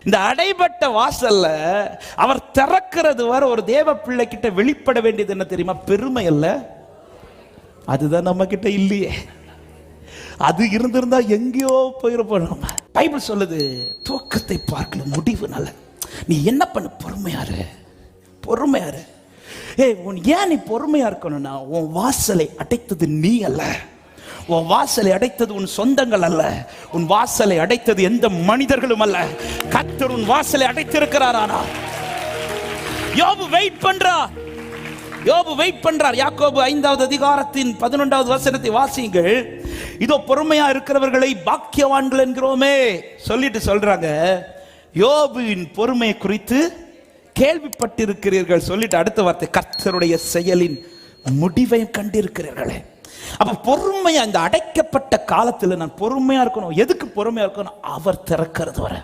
இந்த அடைபட்ட வாசல்ல அவர் திறக்கிறது வரை ஒரு தேவ பிள்ளை கிட்ட வெளிப்பட வேண்டியது என்ன தெரியுமா? பெருமை அல்ல. அதுதான் நம்ம கிட்ட இல்லையே. அது இருந்திருந்தா எங்கேயோ போயிருப்போம். நம்ம பைபிள் சொல்லுது, துவக்கத்தை பார்க்கல முடிவு நல்ல. நீ என்ன பண்ணு? பொறுமையாரு, பொறுமையாரு. ஏன் நீ பொறுமையா இருக்கணும்னா, உன் வாசலை அடைத்தது நீ அல்ல, உன் வாசலை அடைத்தது உன் சொந்தங்கள் அல்ல, உன் வாசலை அடைத்தது எந்த மனிதர்களும் அல்ல. கர்த்தர் உன் வாசலை அடைத்திருக்கிறார். ஆனா யோபு வெயிட் பண்றார். யோபு வெயிட் பண்றார். யாக்கோபு 5வது அதிகாரத்தின் 11வது வசனத்தை வாசியுங்கள். இதோ பொறுமையா இருக்கிறவர்களை பாக்கியவான்கள் என்கிறோமே சொல்லிட்டு சொல்றாங்க, யோபுவின் பொறுமை குறித்து கேள்விப்பட்டிருக்கிறீர்கள் சொல்லிட்டு அடுத்த வார்த்தை, கர்த்தருடைய செயலின் முடிவை கண்டிருக்கிறீர்களே. அப்ப பொறுமையா, இந்த அடைக்கப்பட்ட காலத்துல நான் பொறுமையா இருக்கணும். எதுக்கு பொறுமையா இருக்கணும்? அவர் திறக்கிறது வர.